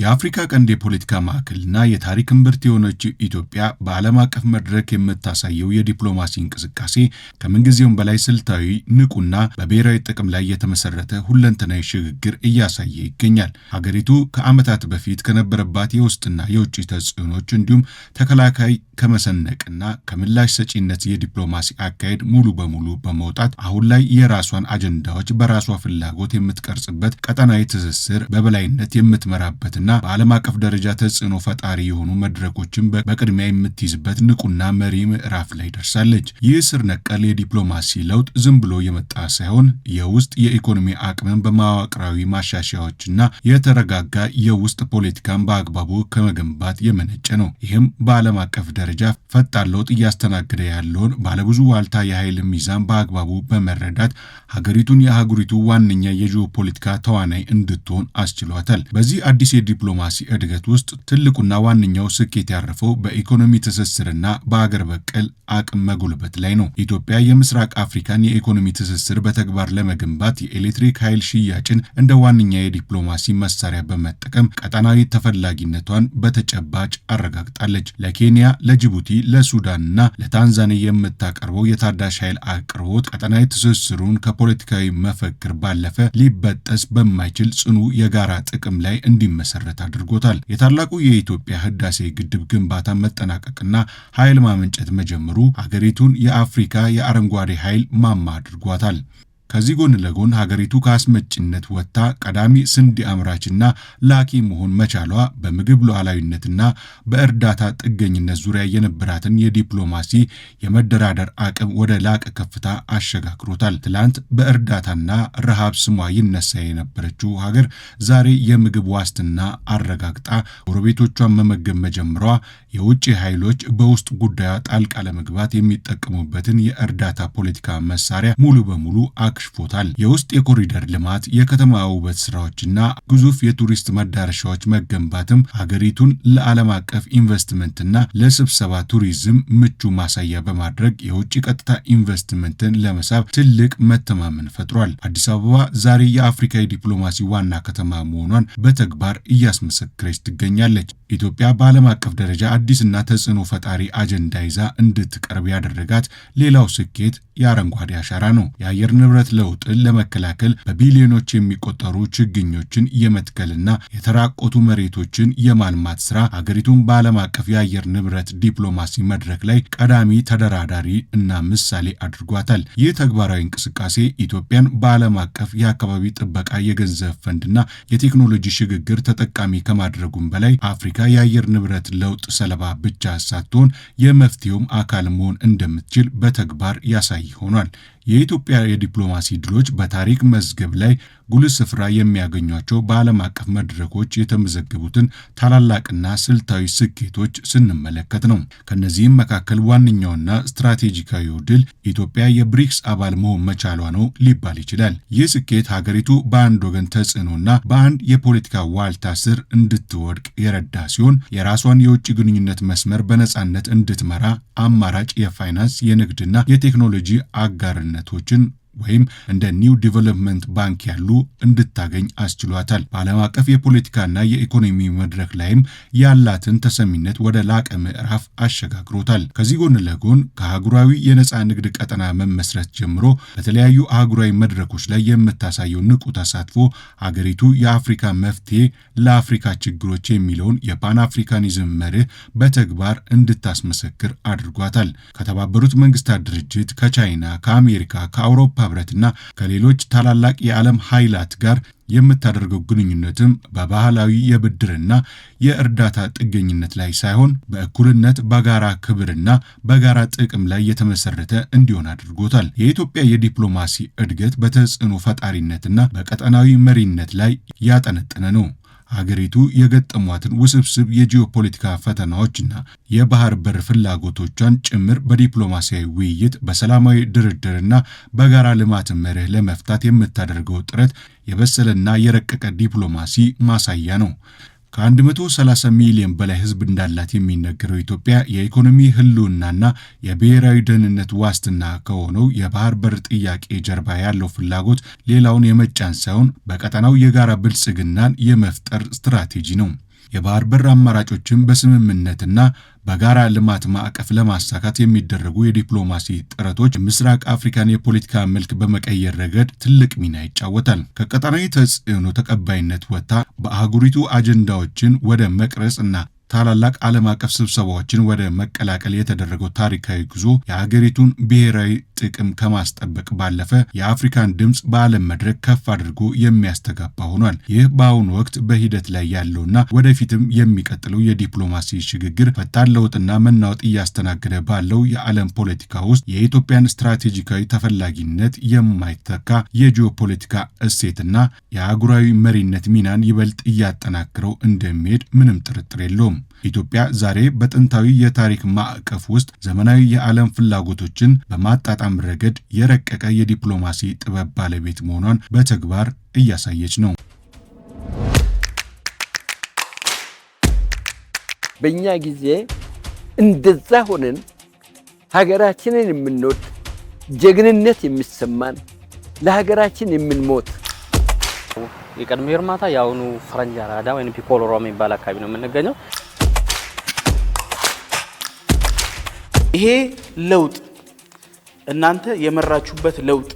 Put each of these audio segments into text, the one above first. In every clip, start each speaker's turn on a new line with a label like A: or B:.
A: የአፍሪካ ቀንድ የፖለቲካ ማዕከልና የታሪክ እምብርት የሆነችው ኢትዮጵያ በዓለም አቀፍ መድረክ የምታሳየው የዲፕሎማሲ እንቅስቃሴ ከምንጊዜውም በላይ ስልታዊ፣ ንቁና በብሔራዊ ጥቅም ላይ የተመሰረተ ሁለንተናዊ ሽግግር እያሳየ ይገኛል። ሀገሪቱ ከዓመታት በፊት ከነበረባት የውስጥና የውጭ ተጽዕኖች እንዲሁም ተከላካይ ከመሰነቅና ከምላሽ ሰጪነት የዲፕሎማሲ አካሄድ ሙሉ በሙሉ በመውጣት አሁን ላይ የራሷን አጀንዳዎች በራሷ ፍላጎት የምትቀርጽበት ቀጠናዊ ትስስር በበላይነት የምትመራበትና በዓለም አቀፍ ደረጃ ተጽዕኖ ፈጣሪ የሆኑ መድረኮችን በቅድሚያ የምትይዝበት ንቁና መሪ ምዕራፍ ላይ ደርሳለች። ይህ ስር ነቀል የዲፕሎማሲ ለውጥ ዝም ብሎ የመጣ ሳይሆን የውስጥ የኢኮኖሚ አቅምን በመዋቅራዊ ማሻሻያዎችና የተረጋጋ የውስጥ ፖለቲካን በአግባቡ ከመገንባት የመነጨ ነው። ይህም በዓለም አቀፍ ደረጃ ፈጣን ለውጥ እያስተናገደ ያለውን ባለብዙ ዋልታ የኃይል ሚዛን በአግባቡ በመረዳት ሀገሪቱን የአህጉሪቱ ዋነኛ የጂኦፖለቲካ ተዋናይ እንድትሆን አስችሏታል። በዚህ አዲስ የዲፕሎማሲ እድገት ውስጥ ትልቁና ዋነኛው ስኬት ያረፈው በኢኮኖሚ ትስስርና በአገር በቀል አቅም መጎልበት ላይ ነው። ኢትዮጵያ የምስራቅ አፍሪካን የኢኮኖሚ ትስስር በተግባር ለመገንባት የኤሌክትሪክ ኃይል ሽያጭን እንደ ዋነኛ የዲፕሎማሲ መሳሪያ በመጠቀም ቀጠናዊ ተፈላጊነቷን በተጨባጭ አረጋግጣለች። ለኬንያ፣ ለጅቡቲ፣ ለሱዳንና ለታንዛኒያ የምታቀርበው የታዳሽ ኃይል አቅርቦት ቀጠናዊ ትስስሩን ከፖለቲካዊ መፈክር ባለፈ ሊበጠስ በማይችል ጽኑ የጋራ ጥቅም ላይ እንዲመሰረት አድርጎታል። የታላቁ የኢትዮጵያ ህዳሴ ግድብ ግንባታ መጠናቀቅና ኃይል ማመንጨት መጀመሩ ሀገሪቱን የአፍሪካ የአረንጓዴ ኃይል ማማ አድርጓታል። ከዚህ ጎን ለጎን ሀገሪቱ ከአስመጭነት ወጥታ ቀዳሚ ስንዴ አምራችና ላኪ መሆን መቻሏ በምግብ ሉዓላዊነትና በእርዳታ ጥገኝነት ዙሪያ የነበራትን የዲፕሎማሲ የመደራደር አቅም ወደ ላቀ ከፍታ አሸጋግሮታል። ትላንት በእርዳታና ረሃብ ስሟ ይነሳ የነበረችው ሀገር ዛሬ የምግብ ዋስትና አረጋግጣ ጎረቤቶቿን መመገብ መጀመሯ የውጭ ኃይሎች በውስጥ ጉዳዩ ጣልቃ ለመግባት የሚጠቀሙበትን የእርዳታ ፖለቲካ መሳሪያ ሙሉ በሙሉ አክሽፎታል። የውስጥ የኮሪደር ልማት፣ የከተማ ውበት ስራዎችና ግዙፍ የቱሪስት መዳረሻዎች መገንባትም ሀገሪቱን ለዓለም አቀፍ ኢንቨስትመንትና ለስብሰባ ቱሪዝም ምቹ ማሳያ በማድረግ የውጭ ቀጥታ ኢንቨስትመንትን ለመሳብ ትልቅ መተማመን ፈጥሯል። አዲስ አበባ ዛሬ የአፍሪካ የዲፕሎማሲ ዋና ከተማ መሆኗን በተግባር እያስመሰከረች ትገኛለች። ኢትዮጵያ በዓለም አቀፍ ደረጃ አዲስና ተጽዕኖ ፈጣሪ አጀንዳ ይዛ እንድትቀርብ ያደረጋት ሌላው ስኬት የአረንጓዴ አሻራ ነው። የአየር ንብረት ለውጥን ለመከላከል በቢሊዮኖች የሚቆጠሩ ችግኞችን የመትከልና የተራቆቱ መሬቶችን የማልማት ስራ ሀገሪቱን በዓለም አቀፍ የአየር ንብረት ዲፕሎማሲ መድረክ ላይ ቀዳሚ ተደራዳሪ እና ምሳሌ አድርጓታል። ይህ ተግባራዊ እንቅስቃሴ ኢትዮጵያን በዓለም አቀፍ የአካባቢ ጥበቃ የገንዘብ ፈንድና የቴክኖሎጂ ሽግግር ተጠቃሚ ከማድረጉም በላይ አፍሪካ የአየር ንብረት ለውጥ ሰለባ ብቻ ሳትሆን የመፍትሄውም አካል መሆን እንደምትችል በተግባር ያሳይ ሆኗል። የኢትዮጵያ የዲፕሎማሲ ድሎች በታሪክ መዝገብ ላይ ጉልህ ስፍራ የሚያገኟቸው በዓለም አቀፍ መድረኮች የተመዘገቡትን ታላላቅና ስልታዊ ስኬቶች ስንመለከት ነው። ከነዚህም መካከል ዋነኛውና ስትራቴጂካዊው ድል ኢትዮጵያ የብሪክስ አባል መሆን መቻሏ ነው ሊባል ይችላል። ይህ ስኬት ሀገሪቱ በአንድ ወገን ተጽዕኖና በአንድ የፖለቲካ ዋልታ ስር እንድትወድቅ የረዳ ሲሆን የራሷን የውጭ ግንኙነት መስመር በነጻነት እንድትመራ አማራጭ የፋይናንስ የንግድና የቴክኖሎጂ አጋርነቶችን ወይም እንደ ኒው ዲቨሎፕመንት ባንክ ያሉ እንድታገኝ አስችሏታል። በዓለም አቀፍ የፖለቲካና የኢኮኖሚ መድረክ ላይም ያላትን ተሰሚነት ወደ ላቀ ምዕራፍ አሸጋግሮታል። ከዚህ ጎን ለጎን ከአህጉራዊ የነፃ ንግድ ቀጠና መመስረት ጀምሮ በተለያዩ አህጉራዊ መድረኮች ላይ የምታሳየው ንቁ ተሳትፎ ሀገሪቱ የአፍሪካ መፍትሄ ለአፍሪካ ችግሮች የሚለውን የፓን አፍሪካኒዝም መርህ በተግባር እንድታስመሰክር አድርጓታል። ከተባበሩት መንግስታት ድርጅት፣ ከቻይና፣ ከአሜሪካ፣ ከአውሮፓ ህብረትና ከሌሎች ታላላቅ የዓለም ኃይላት ጋር የምታደርገው ግንኙነትም በባህላዊ የብድርና የእርዳታ ጥገኝነት ላይ ሳይሆን በእኩልነት፣ በጋራ ክብርና በጋራ ጥቅም ላይ የተመሰረተ እንዲሆን አድርጎታል። የኢትዮጵያ የዲፕሎማሲ እድገት በተጽዕኖ ፈጣሪነትና በቀጠናዊ መሪነት ላይ ያጠነጠነ ነው። ሀገሪቱ የገጠሟትን ውስብስብ የጂኦፖለቲካ ፈተናዎችና የባህር በር ፍላጎቶቿን ጭምር በዲፕሎማሲያዊ ውይይት፣ በሰላማዊ ድርድርና በጋራ ልማት መርህ ለመፍታት የምታደርገው ጥረት የበሰለና የረቀቀ ዲፕሎማሲ ማሳያ ነው። ከ130 ሚሊዮን በላይ ህዝብ እንዳላት የሚነገረው ኢትዮጵያ የኢኮኖሚ ህልውናና የብሔራዊ ደህንነት ዋስትና ከሆነው የባህር በር ጥያቄ ጀርባ ያለው ፍላጎት ሌላውን የመጫን ሳይሆን በቀጠናው የጋራ ብልጽግናን የመፍጠር ስትራቴጂ ነው። የባህር በር አማራጮችን በስምምነትና በጋራ ልማት ማዕቀፍ ለማሳካት የሚደረጉ የዲፕሎማሲ ጥረቶች ምስራቅ አፍሪካን የፖለቲካ መልክ በመቀየር ረገድ ትልቅ ሚና ይጫወታል። ከቀጠናዊ ተጽዕኖ ተቀባይነት ወጥታ በአህጉሪቱ አጀንዳዎችን ወደ መቅረጽ እና ታላላቅ ዓለም አቀፍ ስብሰባዎችን ወደ መቀላቀል የተደረገው ታሪካዊ ጉዞ የሀገሪቱን ብሔራዊ ጥቅም ከማስጠበቅ ባለፈ የአፍሪካን ድምፅ በዓለም መድረክ ከፍ አድርጎ የሚያስተጋባ ሆኗል። ይህ በአሁኑ ወቅት በሂደት ላይ ያለውና ወደፊትም የሚቀጥለው የዲፕሎማሲ ሽግግር ፈጣን ለውጥና መናወጥ እያስተናገደ ባለው የዓለም ፖለቲካ ውስጥ የኢትዮጵያን ስትራቴጂካዊ ተፈላጊነት የማይተካ የጂኦፖለቲካ እሴትና የአህጉራዊ መሪነት ሚናን ይበልጥ እያጠናክረው እንደሚሄድ ምንም ጥርጥር የለውም። ኢትዮጵያ ዛሬ በጥንታዊ የታሪክ ማዕቀፍ ውስጥ ዘመናዊ የዓለም ፍላጎቶችን በማጣጣም ረገድ የረቀቀ የዲፕሎማሲ ጥበብ ባለቤት መሆኗን በተግባር እያሳየች ነው።
B: በእኛ ጊዜ እንደዛ ሆነን ሀገራችንን የምንወድ ጀግንነት የሚሰማን ለሀገራችን የምንሞት
C: የቀድሞ እርማታ ያውኑ ፈረንጅ አራዳ ወይንም ፒኮሎሮ የሚባል አካባቢ ነው የምንገኘው።
D: ይሄ ለውጥ እናንተ የመራችሁበት ለውጥ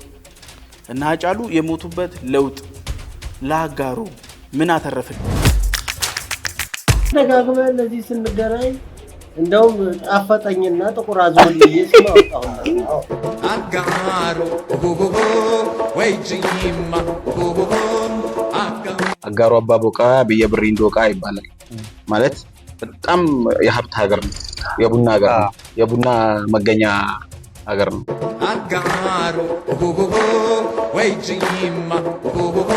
D: እና አጫሉ የሞቱበት ለውጥ ላጋሩ ምን አተረፈ?
E: ደጋግመን ለዚህ ስንገናኝ እንደውም ጣፈጠኝና ጥቁር አዝሙድ ይስማው
F: አጋሩ ቡቡቡ ወይጂማ ቡቡቡ
G: አጋሩ አባቦቃ በየብሪ እንዶቃ ይባላል። ማለት በጣም የሀብት ሀገር ነው። የቡና ሀገር ነው። የቡና መገኛ ሀገር ነው።
F: አጋሩ ቡቡቡ ወይጂማ ቡቡቡ